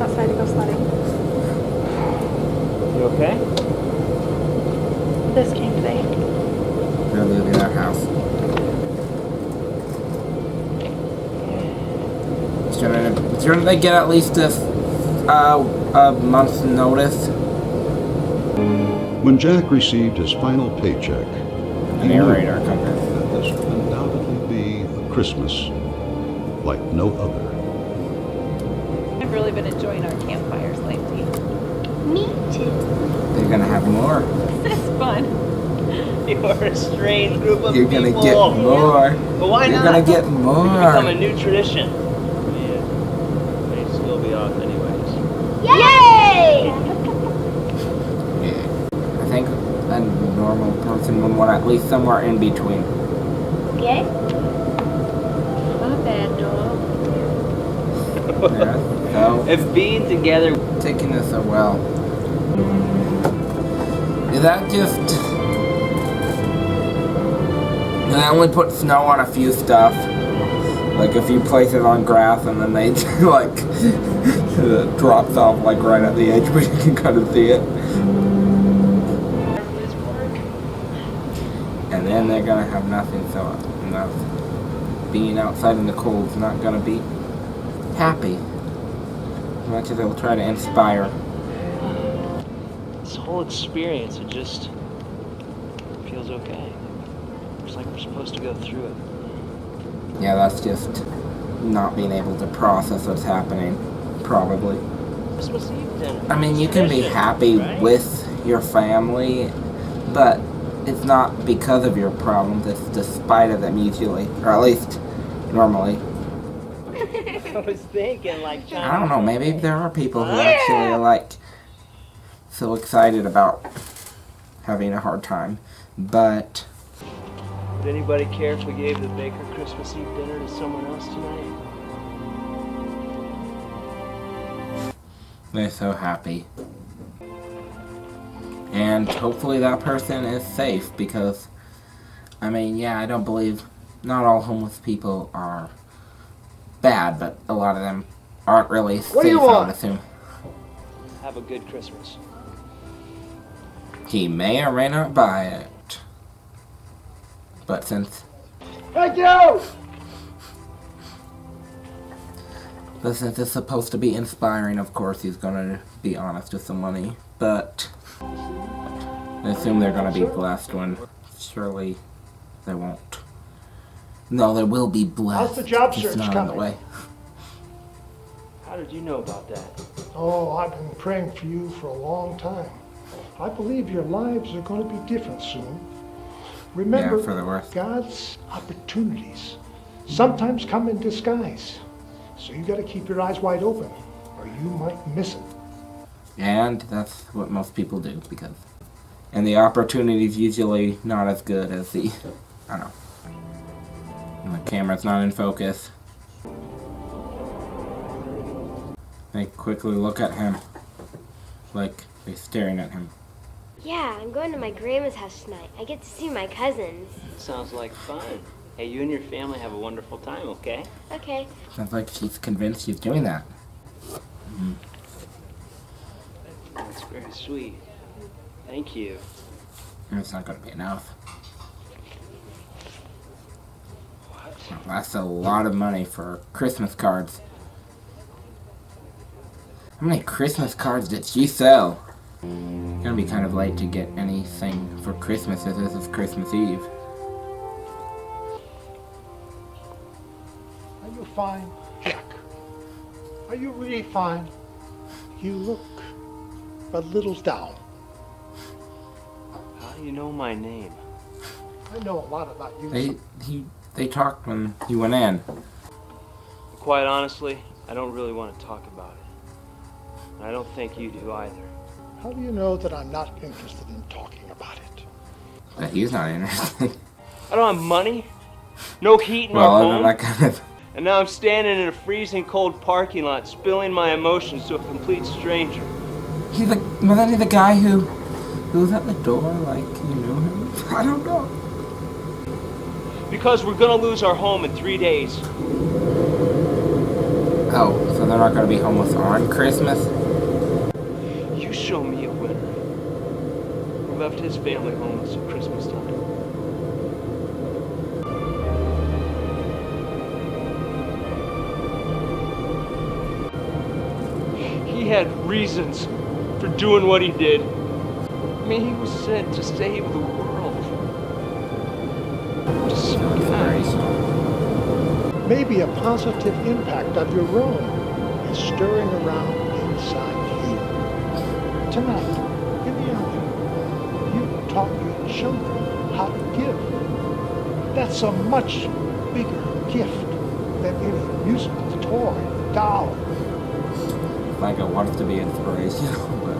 outside to go sledding. You okay? This came today. They're leaving our house. Shouldn't they get at least a month's notice? When Jack received his final paycheck, The narrator comes in. that this would undoubtedly be a Christmas like no other. I've really been enjoying our campfires lately. Me too. They're gonna have more. This is fun. You're a strange group of You're people. gonna get more. But why You're not? gonna get It's become a more. new tradition. Yeah. They'd still be off anyways. Yay! I think a normal person would want at least somewhere in between. Okay. Not bad, dog. Yeah, so If being together. taking this so well. Is that just... They only put snow on a few stuff. Like a few places on grass, and then they like it drops off like right at the edge where you can kind of see it. And then they're gonna have nothing, so being outside in the cold is not gonna be happy. As much as they'll try to inspire. This whole experience, it just feels okay. It's like we're supposed to go through it. Yeah, that's just not being able to process what's happening, probably. Christmas Eve dinner. I mean, you can be happy with your family, but it's not because of your problems, it's despite of them usually, or at least normally. I was thinking, like, I don't know, maybe there are people who actually are like so excited about having a hard time, but would anybody care if we gave the baker Christmas Eve dinner to someone else tonight? they're so happy. And hopefully that person is safe, because, I mean, yeah, I don't believe, not all homeless people are bad, but a lot of them aren't really safe, I would assume. Have a good Christmas. He may or may not buy it. But since... Thank you! But since it's supposed to be inspiring, of course he's gonna be honest with the money. But I assume they're gonna be blessed when surely they won't. No, they will be blessed. How's the job It's search not on the coming? way. How did you know about that? Oh, I've been praying for you for a long time. I believe your lives are going to be different soon. Remember, Yeah, for the worse. God's opportunities sometimes come in disguise. So you got to keep your eyes wide open, or you might miss it. And that's what most people do, because... And the opportunity's usually not as good as the... I don't know. And the camera's not in focus. They quickly look at him. Like they're staring at him. Yeah, I'm going to my grandma's house tonight. I get to see my cousins. Sounds like fun. Hey, you and your family have a wonderful time, okay? Okay. Sounds like she's convinced she's doing that. That's very sweet. Thank you. And it's not going to be enough. Well, that's a lot of money for Christmas cards. How many Christmas cards did she sell? It's gonna be kind of late to get anything for Christmas as this is Christmas Eve. Are you fine, Jack? Are you really fine? You look a little down. How do you know my name? I know a lot about you. They talked when he went in. Quite honestly, I don't really want to talk about it. And I don't think you do either. How do you know that I'm not interested in talking about it? But he's not interested. I don't have money, no heat in Well, our other than home, that kind of... and now I'm standing in a freezing cold parking lot spilling my emotions to a complete stranger. Wasn't he the guy who was at the door, like, you knew him? I don't know. Because we're gonna lose our home in 3 days. Oh, so So they're not going to be homeless on Christmas? You show me a winner who left his family homeless at Christmas time. He had reasons for doing what he did. I mean, he was sent to save the world. Just so kind. Maybe a positive impact of your own is stirring around inside you. Tonight, in the outing, you taught your children how to give. That's a much bigger gift than any musical toy, doll. Like it wants to be inspirational, but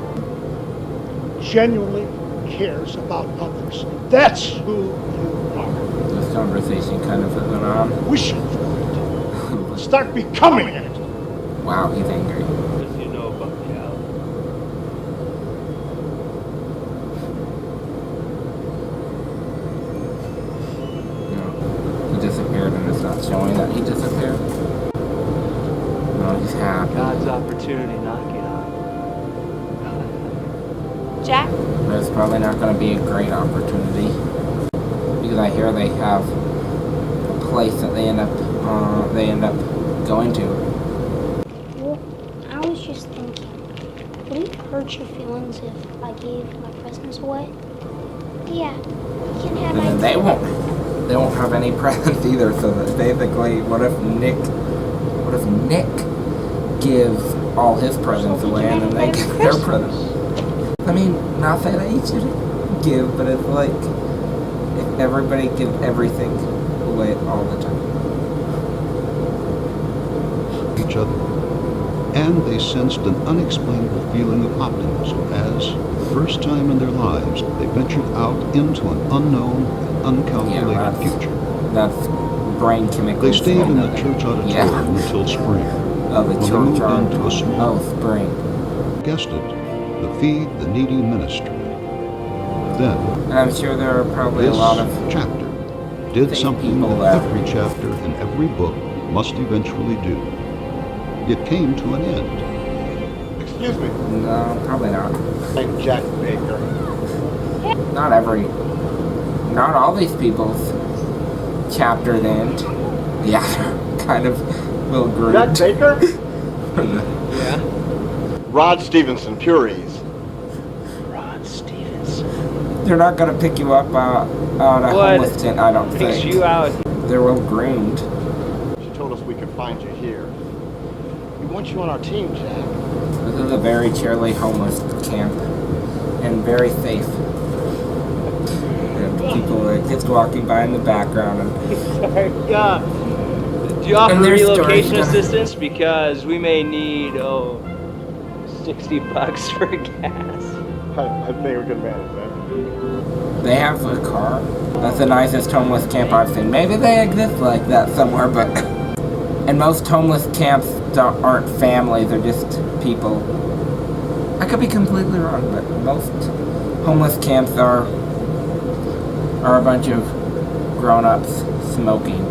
Genuinely cares about others. That's who you are. this conversation kind of went on. Wishing for it. Start becoming it. Wow, he's angry. What do you know about the owl? No, he disappeared and it's not showing that he disappeared. No, he's happy. God's opportunity knocking on. Jack? But it's probably not going to be a great opportunity. Because I hear they have a place that they end up going to. Well, I was just thinking, would it hurt your feelings if I gave my presents away? Yeah, you can have And then my they won't have any presents either, so that basically what if Nick gives all his presents away and then they get their presents? I mean, not that they shouldn't give, but it's like if everybody gives everything away all the time. Each other. And they sensed an unexplainable feeling of optimism as, for the first time in their lives, they ventured out into an unknown and uncalculated future. That's brain chemicals. They stayed in the church auditorium until spring. Oh, the when they church moved into a auditorium. small, Oh, spring. guessed it, the Feed the Needy ministry. Then, And I'm sure there are probably a this lot of chapter did safe something people that there. every chapter in every book must eventually do. It came to an end. Excuse me, No, probably not. I'm Jack Baker. Not all these people's chapters end. Yeah, kind of will groove. Jack Baker? Yeah? Rod Stevenson, Puries. Rod Stevenson. They're not gonna pick you up on a What homeless tent, I don't Picks think. you out. They're well groomed. She told us we could find you here. We want you on our team, Jack. This is a very cheerily homeless camp. And very safe. And people are just walking by in the background and Yeah. Do you offer And their story's relocation gonna- assistance? Because we may need, $60 for gas. I think we can manage that. they have a car. That's the nicest homeless camp I've seen. Maybe they exist like that somewhere, but and most homeless camps aren't families, they're just people. I could be completely wrong, but most homeless camps are a bunch of grown-ups smoking.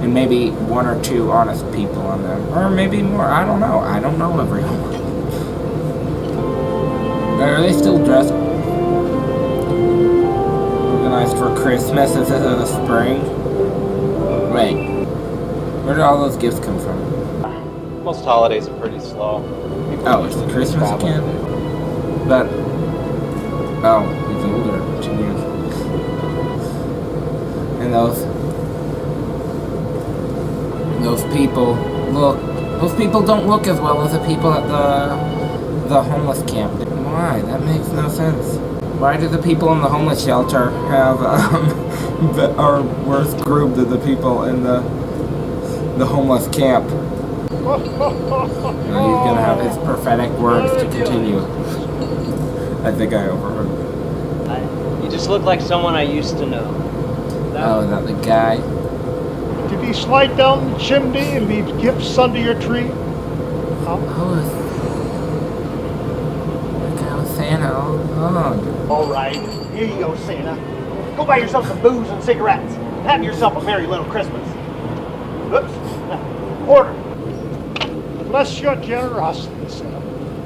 And maybe one or two honest people on them. Or maybe more. I don't know. I don't know everyone. Are they still dressed? Organized for Christmas? Is this in the spring? Wait. Where did all those gifts come from? Most holidays are pretty slow. Oh, it's the Christmas camp? But... Oh, he's older. 2 years. And those people don't look as well as the people at the homeless camp. Why? That makes no sense. Why do the people in the homeless shelter have are worse groomed than the people in the homeless camp? And he's gonna have his prophetic words to continue. I think I overheard. You just look like someone I used to know. Oh, is that the guy? Did he slide down the chimney and leave gifts under your tree? Oh, the guy with Santa all along. All right, here you go, Santa. Go buy yourself some booze and cigarettes. Have yourself a merry little Christmas. Oops. Now, order. bless your generosity, sir.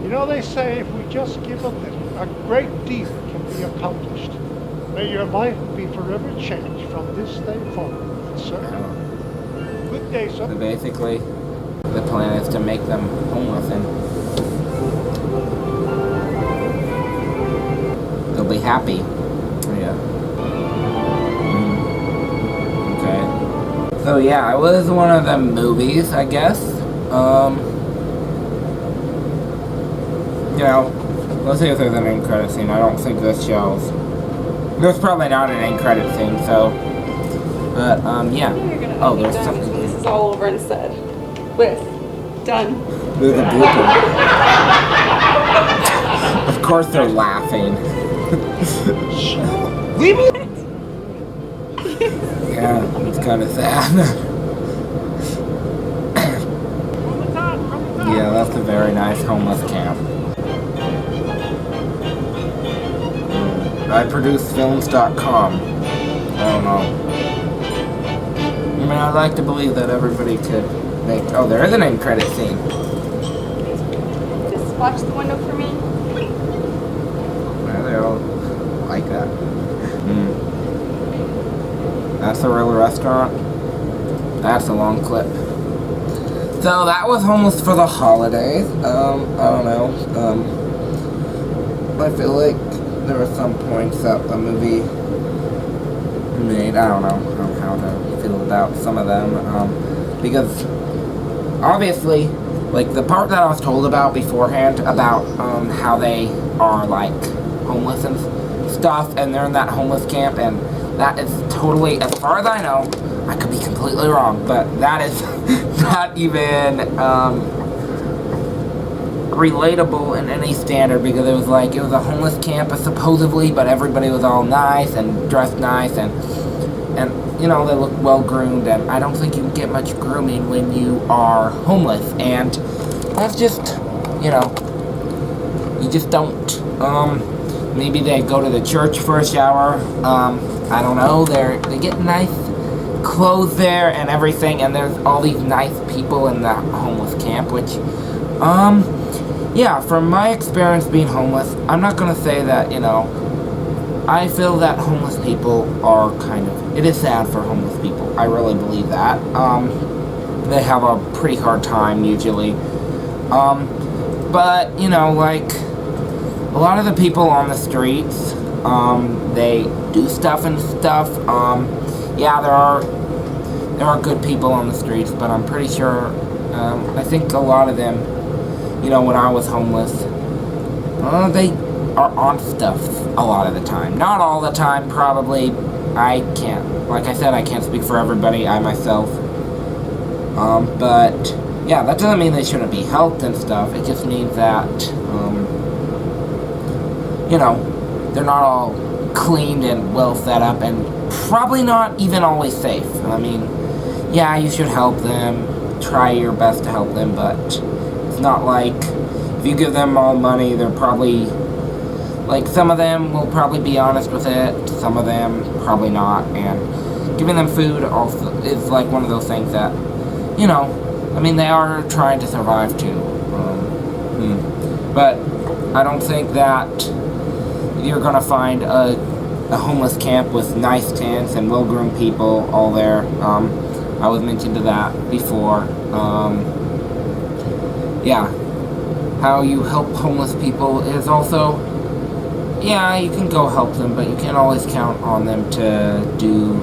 You know, they say if we just give a little, a great deal can be accomplished. May your life be forever changed from this day forward, sir. Good day, sir. So basically, the plan is to make them homeless and they'll be happy. Yeah. Okay. So yeah, it was one of the movies, I guess. You know, let's see if there's an end credit scene. I don't think this shows. There's probably not an end credit scene, so. But, yeah. Oh, there's something. So this is all over instead. With. Done. There's a blooper. Of course they're laughing. Yeah, it's kind of sad. Yeah, that's a very nice homeless camp. iProduceFilms.com. I don't know. I mean, I'd like to believe that everybody could make... Oh, there is an end credit scene. Just watch the window for me. Yeah, they all like that. That's the real restaurant. That's a long clip. So that was Homeless for the Holidays. I don't know. I feel like there were some points that the movie made. I don't know how to feel about some of them. Because obviously, like the part that I was told about beforehand about how they are like homeless and stuff, and they're in that homeless camp, and that is totally, as far as I know, I could be completely wrong, but that is not even relatable in any standard, because it was a homeless camp supposedly, but everybody was all nice and dressed nice, and you know, they look well groomed, and I don't think you can get much grooming when you are homeless, and that's just, you know, you just don't. Maybe they go to the church for a shower. I don't know. They get nice clothes there and everything, and there's all these nice people in the homeless camp, which, yeah, from my experience being homeless, I'm not gonna say that, you know, I feel that homeless people are it is sad for homeless people. I really believe that. They have a pretty hard time usually. But, you know, like, a lot of the people on the streets, they do stuff and stuff. Yeah, there are good people on the streets, but I'm pretty sure, I think a lot of them, you know, when I was homeless, they are on stuff a lot of the time. Not all the time, probably. I can't, like I said, I can't speak for everybody, I myself. But, yeah, that doesn't mean they shouldn't be helped and stuff. It just means that, you know, they're not all cleaned and well set up, and probably not even always safe. I mean, yeah, you should help them, try your best to help them, but it's not like if you give them all money, they're probably, like, some of them will probably be honest with it, some of them probably not, and giving them food also is like one of those things that, you know, I mean, they are trying to survive too. But I don't think that you're gonna find a homeless camp with nice tents and well-groomed people all there. I was mentioned to that before. Yeah, how you help homeless people is also, yeah, you can go help them, but you can't always count on them to do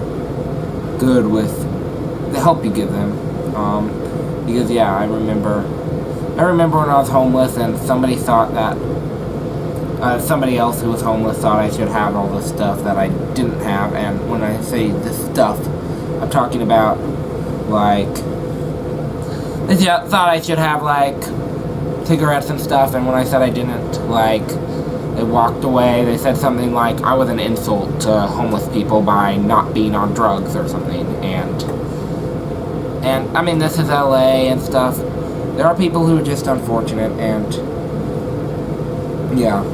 good with the help you give them. Because yeah, I remember when I was homeless and somebody thought that somebody else who was homeless thought I should have all this stuff that I didn't have, and when I say this stuff, I'm talking about, like, they thought I should have, like, cigarettes and stuff, and when I said I didn't, like, they walked away. They said something like I was an insult to homeless people by not being on drugs or something, and I mean, this is LA and stuff. There are people who are just unfortunate, and yeah,